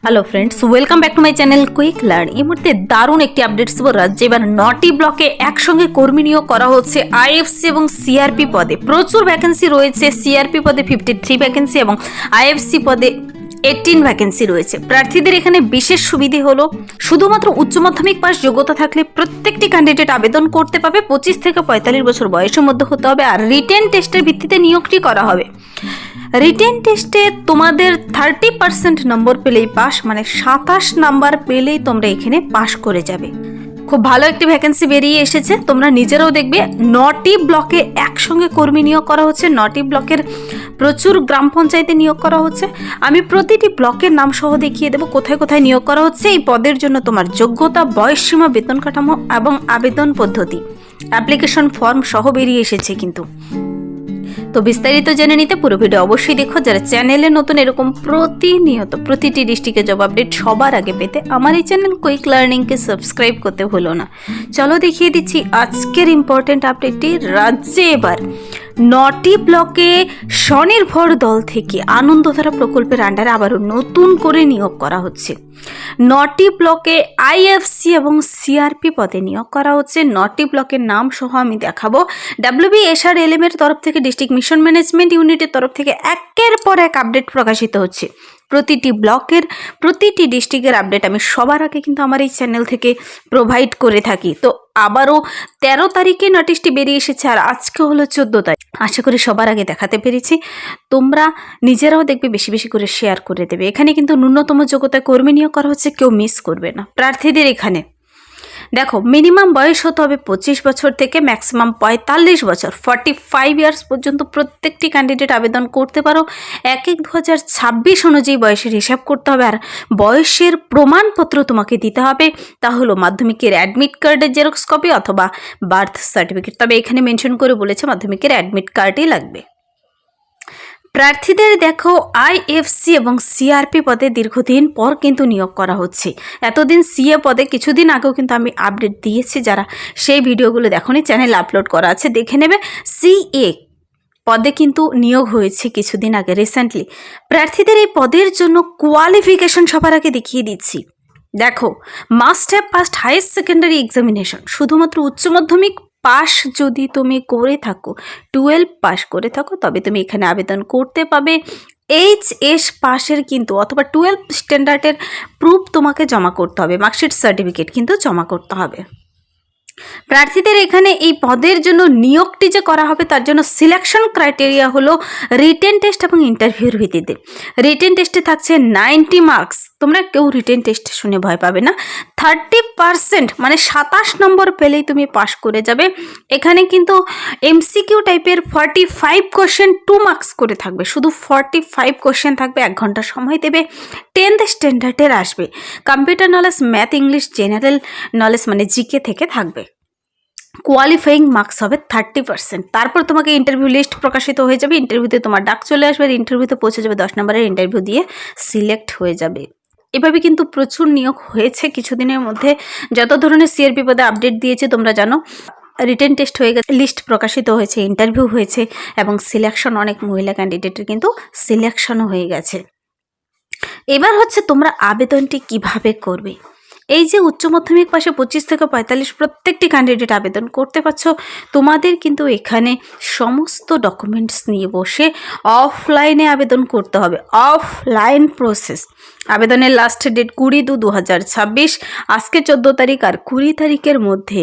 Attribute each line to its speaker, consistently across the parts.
Speaker 1: Hello friends, welcome back to my channel quick learn. এই মুহূর্তে দারুণ একটি আপডেট দেবো। রাজ্যে এবার 9টি ব্লকে একসঙ্গে কর্মী নিয়োগ করা হচ্ছে আইএফসি এবং সিআরপি পদে। প্রচুর ভ্যাকেন্সি রয়েছে। সিআরপি পদে 53 ভ্যাকেন্সি এবং আইএফসি পদে 18 ভ্যাকেন্সি রয়েছে। প্রার্থীদের এখানে বিশেষ সুবিধে হলো শুধুমাত্র উচ্চ মাধ্যমিক পাস যোগ্যতা থাকলে প্রত্যেকটি ক্যান্ডিডেট আবেদন করতে পাবে। 25 থেকে 45 বছর বয়সের মধ্যে হতে হবে। আর রিটেন টেস্টের ভিত্তিতে নিয়োগটি করা হবে। রিটেন টেস্টে তোমাদের 30% নম্বর পেলেই পাস, মানে 27 নাম্বার পেলেই তোমরা এখানে পাস করে যাবে। খুব ভালো একটি ভ্যাকেন্সি বেরিয়ে এসেছে, তোমরা নিজেরাও দেখবে। 9টি ব্লকে একসঙ্গে কর্মী নিয়োগ করা হচ্ছে। 9টি ব্লকের প্রচুর গ্রাম পঞ্চায়েতে নিয়োগ করা হচ্ছে। আমি প্রতিটি ব্লকের নাম সহ দেখিয়ে দেবো কোথায় কোথায় নিয়োগ করা হচ্ছে। এই পদের জন্য তোমার যোগ্যতা, বয়সসীমা, বেতন কাঠামো এবং আবেদন পদ্ধতি, অ্যাপ্লিকেশন ফর্ম সহ বেরিয়ে এসেছে কিন্তু। তো বিস্তারিত জেনে নিতে পুরো ভিডিও অবশ্যই দেখো। যারা চ্যানেলে নতুন এরকম প্রতিনিয়ত প্রতিটি ডিস্ট্রিক্টের জব আপডেট সবার আগে পেতে আমার এই চ্যানেল কুইক লার্নিংকে সাবস্ক্রাইব করতে ভুলো না। চলো দেখিয়ে দিচ্ছি আজকের ইম্পর্টেন্ট আপডেটটি। রাজ্যে এবার 9টি ব্লকে স্বনির্ভর দল থেকে আনন্দধারা প্রকল্পের আন্ডারে আবারও নতুন করে নিয়োগ করা হচ্ছে। 9টি ব্লকে আইএফসি এবং সিআরপি পদে নিয়োগ করা হচ্ছে। 9টি ব্লকের নাম সহ আমি দেখাবো। WBSRLM এর তরফ থেকে, ডিস্ট্রিক্ট মিশন ম্যানেজমেন্ট ইউনিটের তরফ থেকে একের পর এক আপডেট প্রকাশিত হচ্ছে। প্রতিটি ব্লকের, প্রতিটি ডিস্ট্রিক্টের আপডেট আমি সবার আগে কিন্তু আমার এই চ্যানেল থেকে প্রোভাইড করে থাকি। তো আবারও 13 তারিখে নোটিশটি বেরিয়ে এসেছে, আর আজকে হলো 14 তারিখ। আশা করি সবার আগে দেখাতে পেরেছি। তোমরা নিজেরাও দেখবে, বেশি বেশি করে শেয়ার করে দেবে। এখানে কিন্তু ন্যূনতম যোগ্যতায় কর্মী নিয়োগ করা হচ্ছে, কেউ মিস করবে না। প্রার্থীদের এখানে দেখো, মিনিমাম বয়স হতে হবে 25 বছর থেকে ম্যাক্সিমাম 45 বছর, 45 ইয়ার্স পর্যন্ত প্রত্যেকটি ক্যান্ডিডেট আবেদন করতে পারো। 1/1/2026 অনুযায়ী বয়সের হিসাব করতে হবে। আর বয়সের প্রমাণপত্র তোমাকে দিতে হবে। তা হলো মাধ্যমিকের অ্যাডমিট কার্ডের জেরক্স কপি অথবা বার্থ সার্টিফিকেট। তবে এখানে মেনশন করে বলেছে মাধ্যমিকের অ্যাডমিট কার্ডই লাগবে। প্রার্থীদের দেখো, আইএফসি এবং সিআরপি পদে দীর্ঘদিন পর কিন্তু নিয়োগ করা হচ্ছে। এতদিন সিএ পদে কিছুদিন আগেও কিন্তু আমি আপডেট দিয়েছি, যারা সেই ভিডিওগুলো দেখোনি চ্যানেলে আপলোড করা আছে, দেখে নেবে। সিএ পদে কিন্তু নিয়োগ হয়েছে কিছুদিন আগে রিসেন্টলি। প্রার্থীদের এই পদের জন্য কোয়ালিফিকেশন সবার আগে দেখিয়ে দিচ্ছি। দেখো, must have passed highest secondary examination. শুধুমাত্র উচ্চ মাধ্যমিক পাস যদি তুমি করে থাকো, 12 পাস করে থাকো, তবে তুমি এখানে আবেদন করতে পাবে। HS পাসের কিন্তু অথবা 12 স্ট্যান্ডার্ডের প্রুফ তোমাকে জমা করতে হবে। মার্কশিট সার্টিফিকেট কিন্তু জমা করতে হবে। প্রার্থীদের এখানে এই পদের জন্য নিয়োগটি যে করা হবে, তার জন্য সিলেকশন ক্রাইটেরিয়া হলো রিটেন টেস্ট এবং ইন্টারভিউর ভিত্তিতে। রিটেন টেস্টে থাকছে 90 মার্কস। তোমরা কেউ রিটেন টেস্ট শুনে ভয় পাবে না। 30% মানে 27 নম্বর পেলেই তুমি পাস করে যাবে। এখানে কিন্তু MCQ টাইপের 45 কোশ্চেন 2 মার্কস করে থাকবে। শুধু 45 কোশ্চেন থাকবে, 1 ঘন্টা সময় দেবে। 10th স্ট্যান্ডার্ডের আসবে। Computer knowledge, math, English, general knowledge মানে জিকে থেকে থাকবে। কোয়ালিফাইং মার্কস হবে 30%। তারপর তোমাকে ইন্টারভিউ লিস্ট প্রকাশিত হয়ে যাবে। ইন্টারভিউতে তোমার ডাক চলে আসবে। ইন্টারভিউতে পৌঁছে যাবে, 10 নম্বরের ইন্টারভিউ দিয়ে সিলেক্ট হয়ে যাবে। এভাবে কিন্তু প্রচুর নিয়োগ হয়েছে কিছুদিনের মধ্যে। যত ধরনের সিআরপি পদে আপডেট দিয়েছে তোমরা জানো। রিটেন টেস্ট হয়ে গেছে, লিস্ট প্রকাশিত হয়েছে, ইন্টারভিউ হয়েছে এবং সিলেকশন, অনেক মহিলা ক্যান্ডিডেটের কিন্তু সিলেকশনও হয়ে গেছে। এবার হচ্ছে তোমরা আবেদনটি কিভাবে করবে। এই যে উচ্চ মাধ্যমিক পাশে 25 থেকে 45 প্রত্যেকটি ক্যান্ডিডেট আবেদন করতে পারছো। তোমাদের কিন্তু এখানে সমস্ত ডকুমেন্টস নিয়ে বসে অফলাইনে আবেদন করতে হবে। Offline process. আবেদনের লাস্ট ডেট 20/2/2026। আজকে 14 তারিখ, আর 20 তারিখের মধ্যে,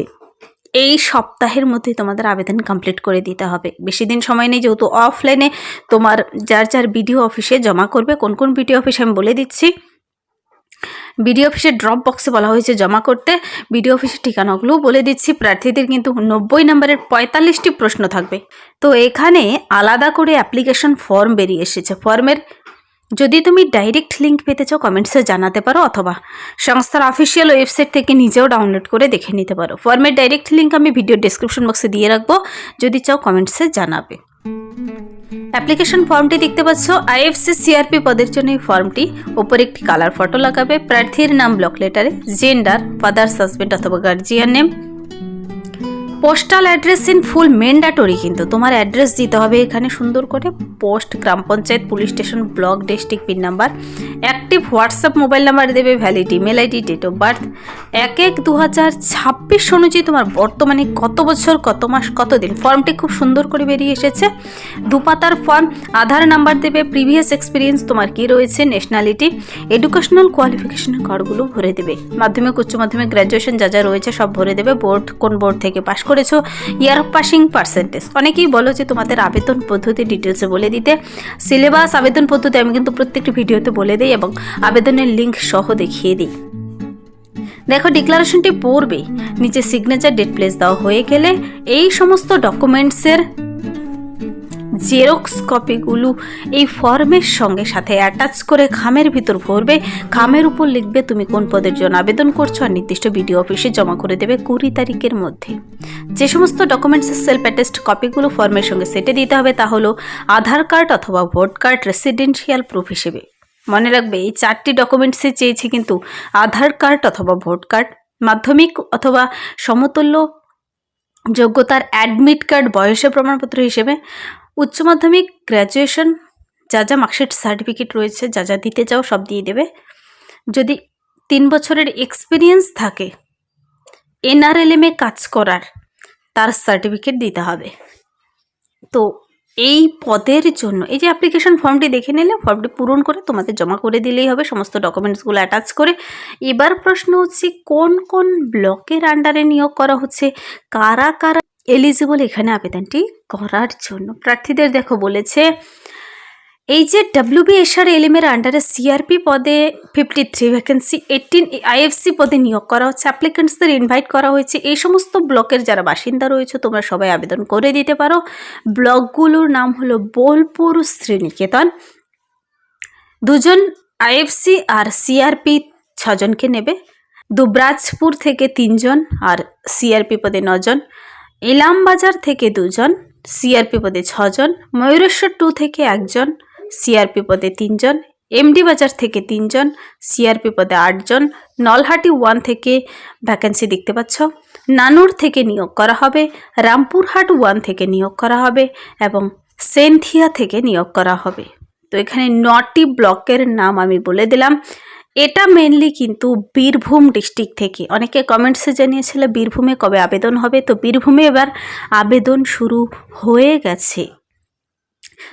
Speaker 1: এই সপ্তাহের মধ্যে তোমাদের আবেদন কমপ্লিট করে দিতে হবে। বেশি দিন সময় নেই, যেহেতু অফলাইনে তোমার যার যার বিডিও অফিসে জমা করবে। কোন কোন বিডিও অফিসে আমি বলে দিচ্ছি। বিডিও অফিসের ড্রপ বক্সে বলা হয়েছে জমা করতে। বিডিও অফিসের ঠিকানাগুলোও বলে দিচ্ছি। প্রার্থীদের কিন্তু 90 নম্বরের 45টি প্রশ্ন থাকবে। তো এখানে আলাদা করে অ্যাপ্লিকেশন ফর্ম বেরিয়ে এসেছে। ফর্মের যদি তুমি ডাইরেক্ট লিঙ্ক পেতে চাও কমেন্টসে জানাতে পারো, অথবা সংস্থার অফিসিয়াল ওয়েবসাইট থেকে নিজেও ডাউনলোড করে দেখে নিতে পারো। ফর্মের ডাইরেক্ট লিঙ্ক আমি ভিডিও ডেসক্রিপশন বক্সে দিয়ে রাখবো, যদি চাও কমেন্টসে জানাবে। অ্যাপ্লিকেশন ফর্মটি দেখতে পাচ্ছ। আইএফসি সিআরপি পদের জন্য এই ফর্মটি। ওপরে একটি কালার ফটো লাগাবে। প্রার্থীর নাম ব্লক লেটারে, জেন্ডার ফাদার, হাজবেন্ড অথবা guardian name, postal address in full mandatory, কিন্তু তোমার অ্যাড্রেস দিতে হবে এখানে সুন্দর করে, পোস্ট, গ্রাম panchayat, police station, block, district, pin number, active WhatsApp mobile number দেবে, valid email ID, date of birth 1/1/2026 অনুযায়ী তোমার বর্তমানে কত বছর, কত মাস, কত দিন। ফর্মটি খুব সুন্দর করে বেরিয়ে এসেছে, দুপাতার ফর্ম। আধার নাম্বার দেবে, প্রিভিয়াস এক্সপিরিয়েন্স তোমার কি রয়েছে, ন্যাশনালিটি, এডুকেশনাল কোয়ালিফিকেশনের কার্ডগুলো ভরে দেবে, মাধ্যমিক, উচ্চ মাধ্যমিক, গ্র্যাজুয়েশন যা যা রয়েছে সব ভরে দেবে, বোর্ড কোন বোর্ড থেকে পাস করেছো, ইয়ার অফ পাসিং, পার্সেন্টেজ। অনেকেই বলো যে তোমাদের আবেদন পদ্ধতি ডিটেলসে বলে দিতে, সিলেবাস, আবেদন পদ্ধতি আমি কিন্তু প্রত্যেকটি ভিডিওতে বলে দিই এবং আবেদনের লিঙ্ক সহ দেখিয়ে দিই। দেখো ডিক্লারেশনটি পড়বে, নিচে সিগনেচার, ডেট, প্লেস দেওয়া হয়ে গেলে এই সমস্ত ডকুমেন্টসের জেরক্স কপিগুলো এই ফর্মের সঙ্গে সাথে অ্যাটাচ করে খামের ভিতর ভরবে। খামের উপর লিখবে তুমি কোন পদের জন্য আবেদন করছো আর নির্দিষ্ট বিডিও অফিসে জমা করে দেবে 20 তারিখের মধ্যে। যে সমস্ত ডকুমেন্টসের সেলফ অ্যাটেস্ট কপিগুলো ফর্মের সঙ্গে সেটে দিতে হবে তা হলো আধার কার্ড অথবা ভোট কার্ড রেসিডেন্সিয়াল প্রুফ হিসেবে। মনে রাখবে এই 4টি ডকুমেন্টসে চেয়েছি কিন্তু আধার কার্ড অথবা ভোট কার্ড, মাধ্যমিক অথবা সমতুল্য যোগ্যতার অ্যাডমিট কার্ড বয়সের প্রমাণপত্র হিসেবে, উচ্চ মাধ্যমিক, গ্র্যাজুয়েশন যা যা মার্কশিট, সার্টিফিকেট রয়েছে যা যা দিতে চাও সব দিয়ে দেবে। যদি 3 বছরের এক্সপিরিয়েন্স থাকে NRLM-এ কাজ করার, তার সার্টিফিকেট দিতে হবে। তো এই পদের জন্য এই যে অ্যাপ্লিকেশন ফর্মটি দেখে নিলে, ফর্মটি পূরণ করে তোমাদের জমা করে দিলেই হবে সমস্ত ডকুমেন্টসগুলো অ্যাটাচ করে। এবার প্রশ্ন হচ্ছে কোন কোন ব্লকের আন্ডারে নিয়োগ করা হচ্ছে, কারা কারা এলিজিবল এখানে আবেদনটি করার জন্য। প্রার্থীদের দেখো বলেছে এই যে WBSRLM এর আন্ডারে CRP পদে 53 ভ্যাকেন্সি, 18 IFC পদে নিয়োগ করা হচ্ছে। অ্যাপ্লিকেন্টসদের ইনভাইট করা হয়েছে। এই সমস্ত ব্লকের যারা বাসিন্দা রয়েছে তোমরা সবাই আবেদন করে দিতে পারো। ব্লকগুলোর নাম হলো বোলপুর, শ্রীনিকেতন। 2 জন IFC আর CRP 6 জনকে নেবে। দুবরাজপুর থেকে 3 জন আর CRP পদে 9 জন। ইলামবাজার থেকে 2 জন, CRP পদে 6 জন। ময়ূরেশ্বর 2 থেকে 1 জন, CRP পদে 3 জন। MD বাজার থেকে 3 জন, CRP পদে 8 জন। নলহাটি 1 থেকে ভ্যাকেন্সি দেখতে পাচ্ছ। নানুর থেকে নিয়োগ করা হবে, রামপুরহাট 1 থেকে নিয়োগ করা হবে এবং সেন্থিয়া থেকে নিয়োগ করা হবে। তো এখানে 9টি ব্লকের নাম আমি বলে দিলাম। এটা মেনলি কিন্তু বীরভূম ডিস্ট্রিক্ট থেকে। অনেকে কমেন্টসে জানিয়েছিল বীরভূমে কবে আবেদন হবে, তো বীরভূমে এবার আবেদন শুরু হয়ে গেছে।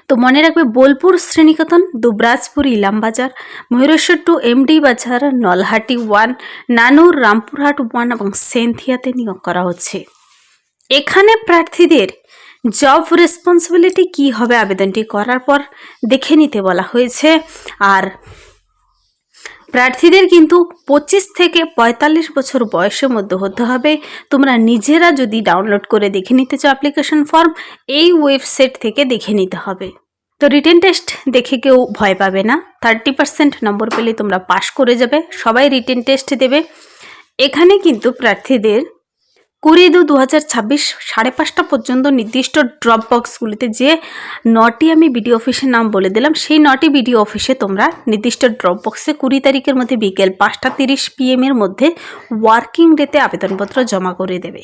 Speaker 1: তো মনে রাখবে বোলপুর, শ্রীনিকেতন, দুবরাজপুর, ইলামবাজার, ময়ূরেশ্বর 2, MD বাজার, নলহাটি 1, নানুর, রামপুরহাট 1 এবং সেন্থিয়াতে নিয়োগ করা হচ্ছে। এখানে প্রার্থীদের জব রেসপন্সিবিলিটি কী হবে আবেদনটি করার পর দেখে নিতে বলা হয়েছে। আর প্রার্থীদের কিন্তু 25 থেকে 45 বছর বয়সের মধ্যে হতে হবে। তোমরা নিজেরা যদি ডাউনলোড করে দেখে নিতে চাও অ্যাপ্লিকেশন ফর্ম, এই ওয়েবসাইট থেকে দেখে নিতে হবে। তো রিটেন টেস্ট দেখে কেউ ভয় পাবে না, 30% নম্বর পেলে তোমরা পাস করে যাবে। সবাই রিটেন টেস্ট দেবে। এখানে কিন্তু প্রার্থীদের 20/2/2026 5:30 পর্যন্ত নির্দিষ্ট ড্রপ বক্সগুলিতে, যে 9টি আমি বিডিও অফিসের নাম বলে দিলাম, সেই 9টি বিডিও অফিসে তোমরা নির্দিষ্ট ড্রপ বক্সে 20 তারিখের মধ্যে বিকেল 5:30 PM এর মধ্যে ওয়ার্কিং ডেতে আবেদনপত্র জমা করে দেবে।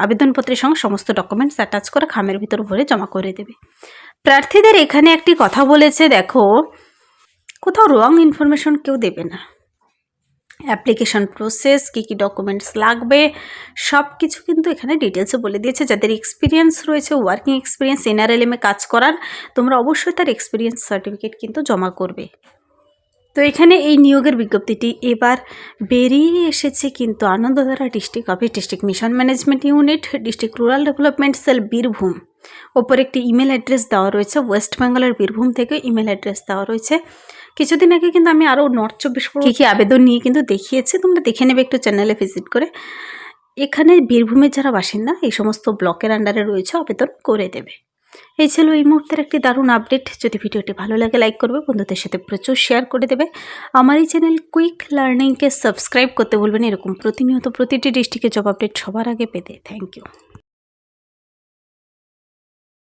Speaker 1: আবেদনপত্রের সঙ্গে সমস্ত ডকুমেন্টস অ্যাটাচ করে খামের ভিতর ভরে জমা করে দেবে। প্রার্থীদের এখানে একটি কথা বলেছে, দেখো কোথাও রং ইনফরমেশন কেউ দেবে না। অ্যাপ্লিকেশন প্রসেস, কী কী ডকুমেন্টস লাগবে সব কিছু কিন্তু এখানে ডিটেলসে বলে দিয়েছে। যাদের এক্সপিরিয়েন্স রয়েছে, ওয়ার্কিং এক্সপিরিয়েন্স, NRLM-এ কাজ করার, তোমরা অবশ্যই তার এক্সপিরিয়েন্স সার্টিফিকেট কিন্তু জমা করবে। তো এখানে এই নিয়োগের বিজ্ঞপ্তিটি এবার বেরিয়ে এসেছে কিন্তু Anandadhara district office, district mission management unit, district rural development sell, Birbhum. ওপর একটি ইমেল অ্যাড্রেস দেওয়া রয়েছে, ওয়েস্ট বেঙ্গলের বীরভূম থেকে ইমেল অ্যাড্রেস দেওয়া রয়েছে। কিছুদিন আগে কিন্তু আমি আরও নর্থ 24 পরগনা কী আবেদন নিয়ে কিন্তু দেখিয়েছি, তোমরা দেখে নেবে একটু চ্যানেলে ভিজিট করে। এখানে বীরভূমের যারা বাসিন্দা এই সমস্ত ব্লকের আন্ডারে রয়েছে আবেদন করে দেবে। এই ছিল এই মুহূর্তের একটি দারুণ আপডেট। যদি ভিডিওটি ভালো লাগে লাইক করবে, বন্ধুদের সাথে প্রচুর শেয়ার করে দেবে। আমার এই চ্যানেল কুইক লার্নিংকে সাবস্ক্রাইব করতে বলবেন এরকম প্রতিনিয়ত প্রতিটি ডিস্ট্রিক্টের জব আপডেট সবার আগে পেতে। Thank you.